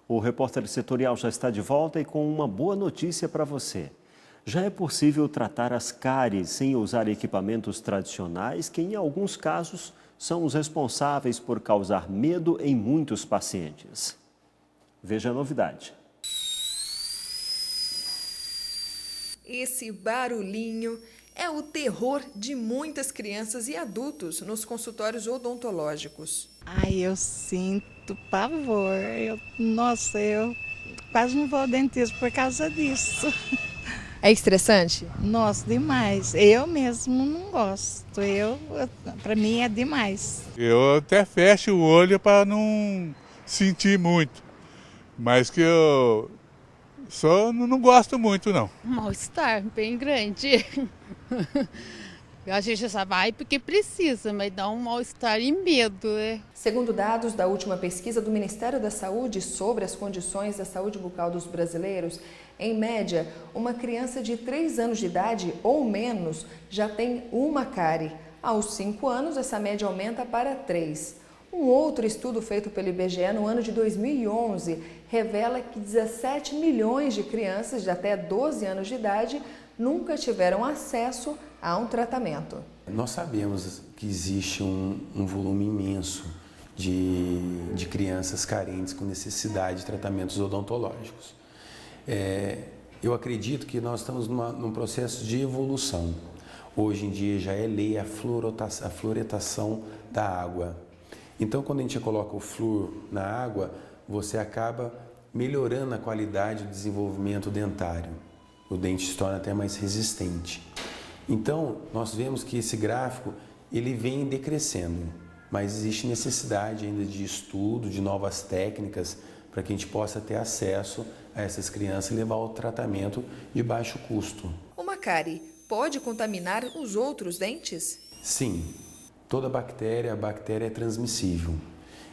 O repórter setorial já está de volta e com uma boa notícia para você. Já é possível tratar as cáries sem usar equipamentos tradicionais que, em alguns casos, são os responsáveis por causar medo em muitos pacientes. Veja a novidade. Esse barulhinho é o terror de muitas crianças e adultos nos consultórios odontológicos. Ai, eu sinto pavor. Nossa, eu quase não vou ao dentista por causa disso. É estressante? Nossa, demais. Eu mesmo não gosto. Para mim é demais. Eu até fecho o olho para não sentir muito, mas que eu só não gosto muito, não. Um mal-estar bem grande. A gente só vai porque precisa, mas dá um mal-estar e medo, né? Segundo dados da última pesquisa do Ministério da Saúde sobre as condições da saúde bucal dos brasileiros, em média, uma criança de 3 anos de idade ou menos já tem uma cárie. Aos 5 anos, essa média aumenta para 3. Um outro estudo feito pelo IBGE no ano de 2011 revela que 17 milhões de crianças de até 12 anos de idade nunca tiveram acesso a um tratamento. Nós sabemos que existe um volume imenso de crianças carentes com necessidade de tratamentos odontológicos. Eu acredito que nós estamos num processo de evolução. Hoje em dia já é lei a fluoretação da água. Então, quando a gente coloca o flúor na água, você acaba melhorando a qualidade do desenvolvimento dentário. O dente se torna até mais resistente. Então, nós vemos que esse gráfico ele vem decrescendo, mas existe necessidade ainda de estudo, de novas técnicas, para que a gente possa ter acesso a essas crianças e levar ao tratamento de baixo custo. Uma cárie pode contaminar os outros dentes? Sim, toda bactéria é transmissível.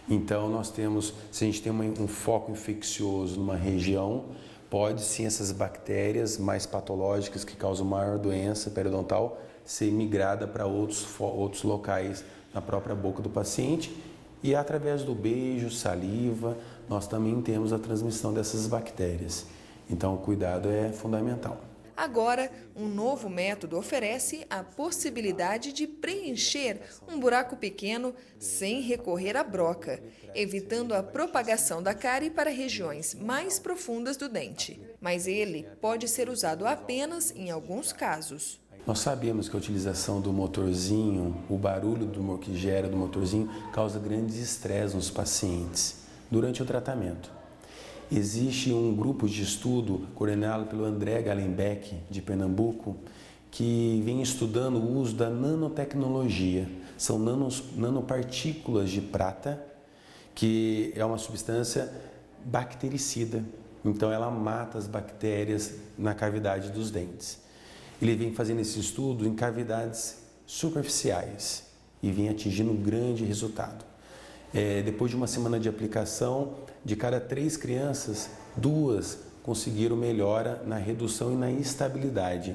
Então, se a gente tem um foco infeccioso numa região, pode sim essas bactérias mais patológicas que causam maior doença periodontal ser migrada para outros locais na própria boca do paciente e através do beijo, saliva, nós também temos a transmissão dessas bactérias. Então o cuidado é fundamental. Agora, um novo método oferece a possibilidade de preencher um buraco pequeno sem recorrer à broca, evitando a propagação da cárie para regiões mais profundas do dente. Mas ele pode ser usado apenas em alguns casos. Nós sabemos que a utilização do motorzinho, o barulho que gera do motorzinho, causa grandes estresse nos pacientes durante o tratamento. Existe um grupo de estudo coordenado pelo André Gallenbeck, de Pernambuco, que vem estudando o uso da nanotecnologia. São nanopartículas de prata, que é uma substância bactericida. Então, ela mata as bactérias na cavidade dos dentes. Ele vem fazendo esse estudo em cavidades superficiais e vem atingindo um grande resultado. Depois de uma semana de aplicação, de cada 3 crianças, 2 conseguiram melhora na redução e na estabilidade.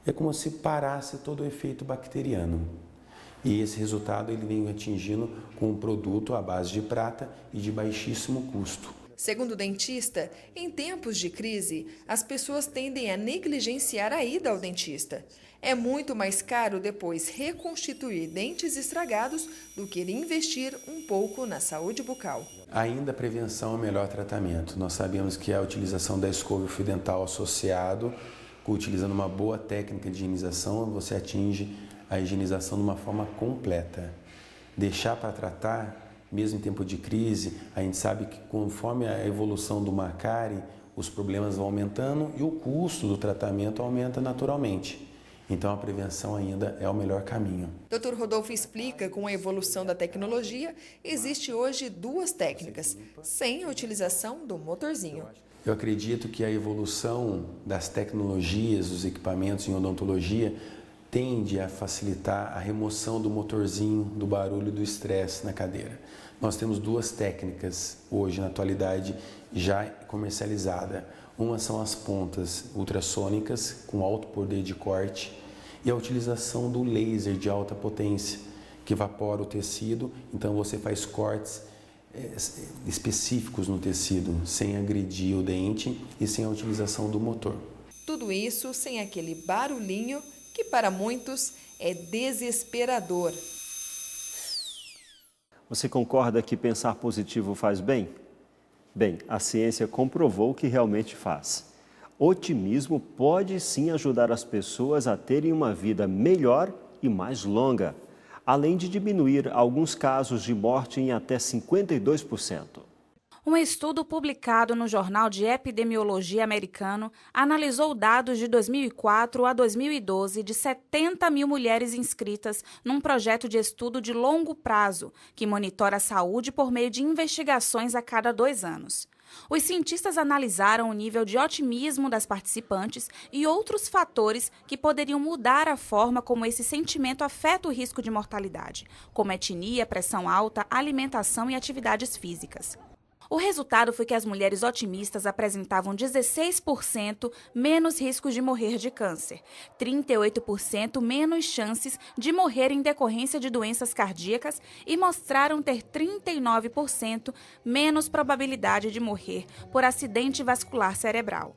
É como se parasse todo o efeito bacteriano. E esse resultado ele vem atingindo com um produto à base de prata e de baixíssimo custo. Segundo o dentista, em tempos de crise, as pessoas tendem a negligenciar a ida ao dentista. É muito mais caro depois reconstituir dentes estragados do que investir um pouco na saúde bucal. Ainda a prevenção é o melhor tratamento. Nós sabemos que a utilização da escova e o fio dental associado, utilizando uma boa técnica de higienização, você atinge a higienização de uma forma completa. Deixar para tratar, mesmo em tempo de crise, a gente sabe que conforme a evolução do uma cárie, os problemas vão aumentando e o custo do tratamento aumenta naturalmente. Então a prevenção ainda é o melhor caminho. Dr. Rodolfo explica que com a evolução da tecnologia, existe hoje 2 técnicas, sem a utilização do motorzinho. Eu acredito que a evolução das tecnologias, dos equipamentos em odontologia, tende a facilitar a remoção do motorzinho, do barulho e do estresse na cadeira. Nós temos 2 técnicas hoje, na atualidade, já comercializada. Uma são as pontas ultrassônicas, com alto poder de corte, e a utilização do laser de alta potência, que evapora o tecido, então você faz cortes específicos no tecido, sem agredir o dente e sem a utilização do motor. Tudo isso sem aquele barulhinho que para muitos é desesperador. Você concorda que pensar positivo faz bem? Bem, a ciência comprovou que realmente faz. Otimismo pode sim ajudar as pessoas a terem uma vida melhor e mais longa, além de diminuir alguns casos de morte em até 52%. Um estudo publicado no Jornal de Epidemiologia americano analisou dados de 2004 a 2012 de 70 mil mulheres inscritas num projeto de estudo de longo prazo que monitora a saúde por meio de investigações a cada 2 anos. Os cientistas analisaram o nível de otimismo das participantes e outros fatores que poderiam mudar a forma como esse sentimento afeta o risco de mortalidade, como etnia, pressão alta, alimentação e atividades físicas. O resultado foi que as mulheres otimistas apresentavam 16% menos riscos de morrer de câncer, 38% menos chances de morrer em decorrência de doenças cardíacas e mostraram ter 39% menos probabilidade de morrer por acidente vascular cerebral.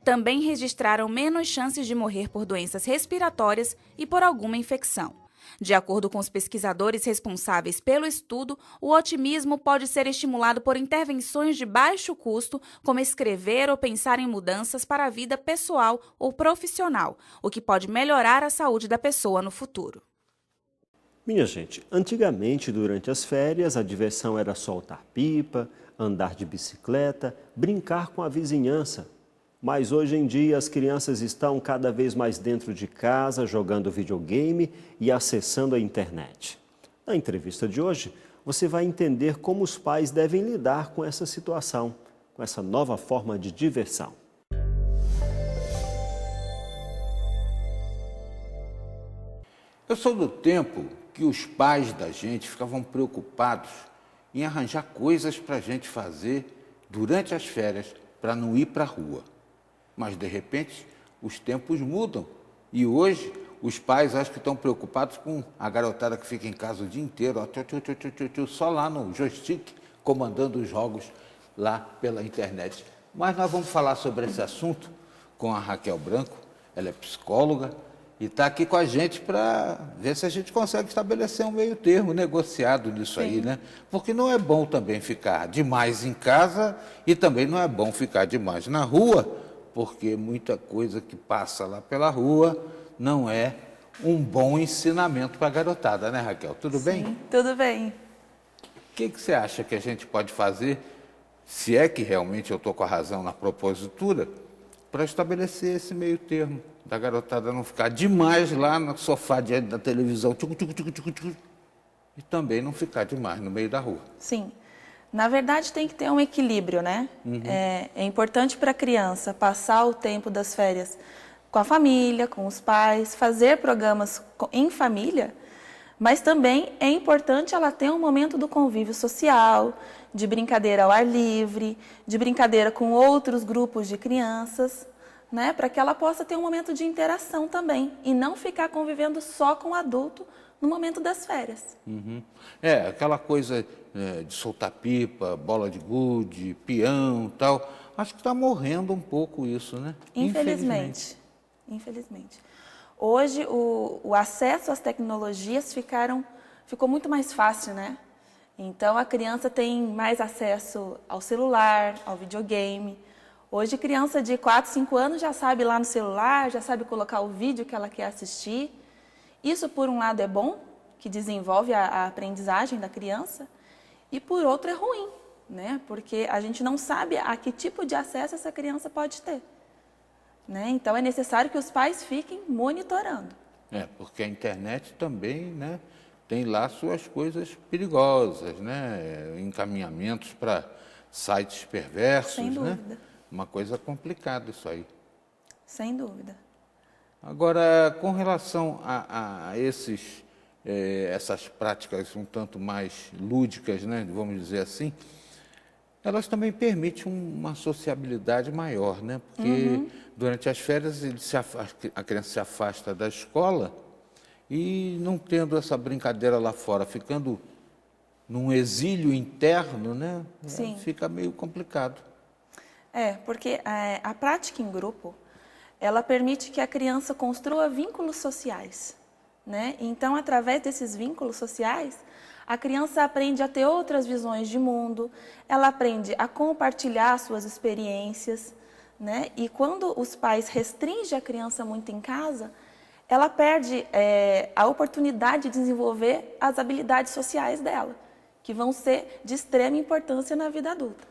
Também registraram menos chances de morrer por doenças respiratórias e por alguma infecção. De acordo com os pesquisadores responsáveis pelo estudo, o otimismo pode ser estimulado por intervenções de baixo custo, como escrever ou pensar em mudanças para a vida pessoal ou profissional, o que pode melhorar a saúde da pessoa no futuro. Minha gente, antigamente, durante as férias, a diversão era soltar pipa, andar de bicicleta, brincar com a vizinhança. Mas hoje em dia as crianças estão cada vez mais dentro de casa, jogando videogame e acessando a internet. Na entrevista de hoje, você vai entender como os pais devem lidar com essa situação, com essa nova forma de diversão. Eu sou do tempo que os pais da gente ficavam preocupados em arranjar coisas para a gente fazer durante as férias para não ir para a rua. Mas, de repente, os tempos mudam e hoje os pais acho que estão preocupados com a garotada que fica em casa o dia inteiro, ó, só lá no joystick, comandando os jogos lá pela internet. Mas nós vamos falar sobre esse assunto com a Raquel Branco, ela é psicóloga e está aqui com a gente para ver se a gente consegue estabelecer um meio termo negociado nisso aí, né? Porque não é bom também ficar demais em casa e também não é bom ficar demais na rua, porque muita coisa que passa lá pela rua não é um bom ensinamento para a garotada, né, Raquel? Tudo bem? Sim, tudo bem. O que você acha que a gente pode fazer, se é que realmente eu estou com a razão na propositura, para estabelecer esse meio termo, da garotada não ficar demais lá no sofá diante da televisão, e também não ficar demais no meio da rua? Sim. Na verdade, tem que ter um equilíbrio, né? É importante para a criança passar o tempo das férias com a família, com os pais, fazer programas em família, mas também é importante ela ter um momento do convívio social, de brincadeira ao ar livre, de brincadeira com outros grupos de crianças, né? Para que ela possa ter um momento de interação também e não ficar convivendo só com o adulto no momento das férias. É, aquela coisa de soltar pipa, bola de gude, peão e tal, acho que está morrendo um pouco isso, né? Infelizmente. Hoje, o acesso às tecnologias ficou muito mais fácil, né? Então, a criança tem mais acesso ao celular, ao videogame. Hoje, criança de 4, 5 anos já sabe lá no celular, já sabe colocar o vídeo que ela quer assistir. Isso, por um lado, é bom, que desenvolve a aprendizagem da criança, e por outro é ruim, né? Porque a gente não sabe a que tipo de acesso essa criança pode ter, né? Então, é necessário que os pais fiquem monitorando. Porque a internet também, né, tem lá suas coisas perigosas, né? Encaminhamentos para sites perversos, Sem dúvida. né? Uma coisa complicada isso aí. Sem dúvida. Agora, com relação a essas práticas um tanto mais lúdicas, né, vamos dizer assim, elas também permitem uma sociabilidade maior, né? Porque durante as férias a criança se afasta da escola e não tendo essa brincadeira lá fora, ficando num exílio interno, né? Sim. Fica meio complicado. Porque a prática em grupo, ela permite que a criança construa vínculos sociais, né? Então, através desses vínculos sociais, a criança aprende a ter outras visões de mundo, ela aprende a compartilhar suas experiências, né? E quando os pais restringem a criança muito em casa, ela perde a oportunidade de desenvolver as habilidades sociais dela, que vão ser de extrema importância na vida adulta.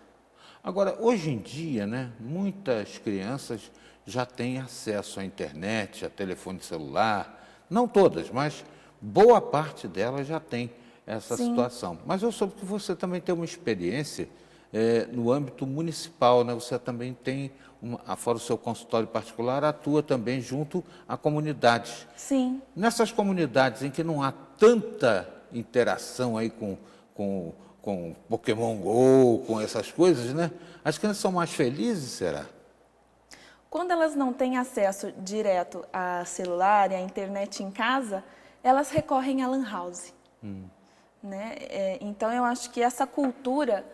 Agora, hoje em dia, né, muitas crianças já têm acesso à internet, a telefone celular, não todas, mas boa parte delas já tem essa situação. Mas eu soube que você também tem uma experiência no âmbito municipal, né? Você também tem, fora o seu consultório particular, atua também junto a comunidades. Sim. Nessas comunidades em que não há tanta interação aí com Pokémon Go, com essas coisas, né? As crianças são mais felizes, será? Quando elas não têm acesso direto a celular e à internet em casa, elas recorrem à Lan House. Né? Então, eu acho que essa cultura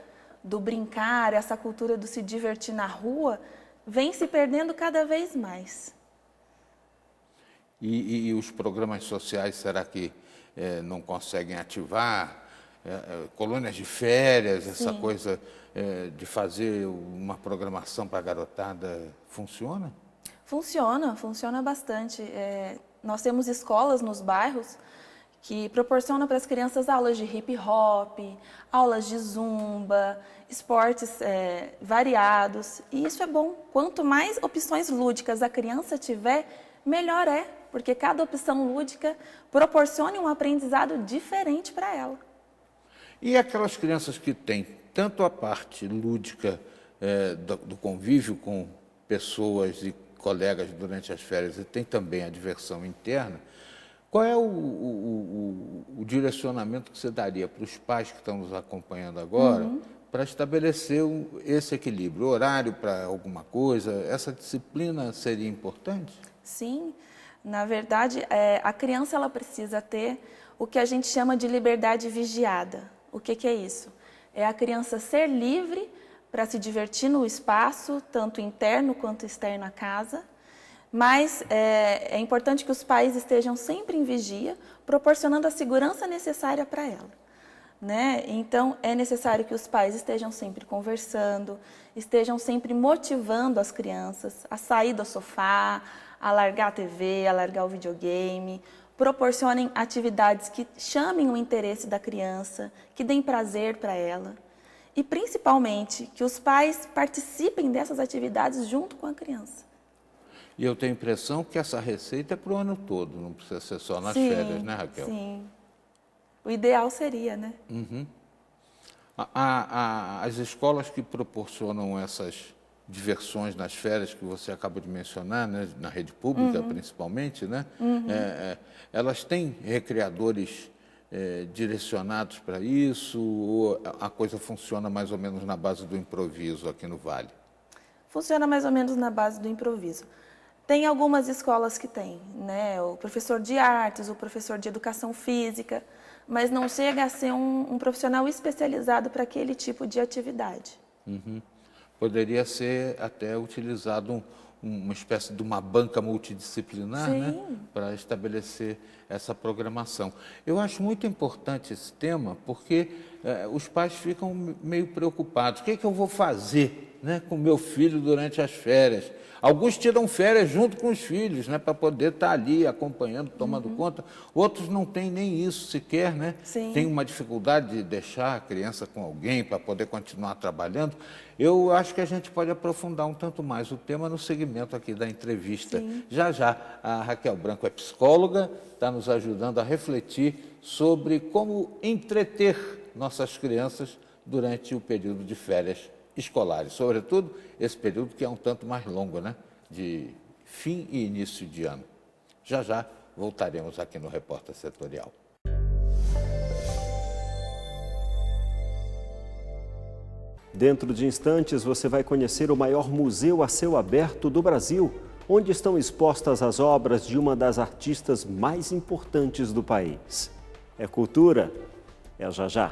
do brincar, essa cultura do se divertir na rua, vem se perdendo cada vez mais. E os programas sociais, será que não conseguem ativar? Colônias de férias, essa coisa de fazer uma programação para a garotada, funciona? Funciona bastante. Nós temos escolas nos bairros que proporcionam para as crianças aulas de hip hop, aulas de zumba, esportes variados. E isso é bom. Quanto mais opções lúdicas a criança tiver, melhor é, porque cada opção lúdica proporciona um aprendizado diferente para ela. E aquelas crianças que têm tanto a parte lúdica do convívio com pessoas e colegas durante as férias e tem também a diversão interna, qual é o direcionamento que você daria para os pais que estão nos acompanhando agora para estabelecer esse equilíbrio? Horário para alguma coisa? Essa disciplina seria importante? Sim. Na verdade, a criança ela precisa ter o que a gente chama de liberdade vigiada. O que é isso? É a criança ser livre para se divertir no espaço, tanto interno quanto externo à casa, mas é importante que os pais estejam sempre em vigia, proporcionando a segurança necessária para ela. Né? Então, é necessário que os pais estejam sempre conversando, estejam sempre motivando as crianças a sair do sofá, a largar a TV, a largar o videogame, proporcionem atividades que chamem o interesse da criança, que deem prazer para ela e, principalmente, que os pais participem dessas atividades junto com a criança. E eu tenho a impressão que essa receita é para o ano todo, não precisa ser só nas férias, né, Raquel? Sim, o ideal seria, né? As escolas que proporcionam essas diversões nas férias que você acaba de mencionar, né, na rede pública principalmente, né, elas têm recreadores direcionados para isso ou a coisa funciona mais ou menos na base do improviso aqui no Vale? Funciona mais ou menos na base do improviso. Tem algumas escolas que têm, né, o professor de artes, o professor de educação física, mas não chega a ser um profissional especializado para aquele tipo de atividade. Poderia ser até utilizado uma espécie de uma banca multidisciplinar, né, para estabelecer essa programação. Eu acho muito importante esse tema porque os pais ficam meio preocupados. O que é que eu vou fazer, né, com meu filho durante as férias? Alguns tiram férias junto com os filhos, né, para poder estar ali acompanhando, tomando conta. Outros não têm nem isso sequer, né? Tem uma dificuldade de deixar a criança com alguém para poder continuar trabalhando. Eu acho que a gente pode aprofundar um tanto mais o tema no segmento aqui da entrevista. Já a Raquel Branco é psicóloga, está nos ajudando a refletir sobre como entreter nossas crianças durante o período de férias escolares, sobretudo esse período que é um tanto mais longo, né? De fim e início de ano. Já voltaremos aqui no Repórter Setorial. Dentro de instantes você vai conhecer o maior museu a céu aberto do Brasil, onde estão expostas as obras de uma das artistas mais importantes do país. É cultura? É já.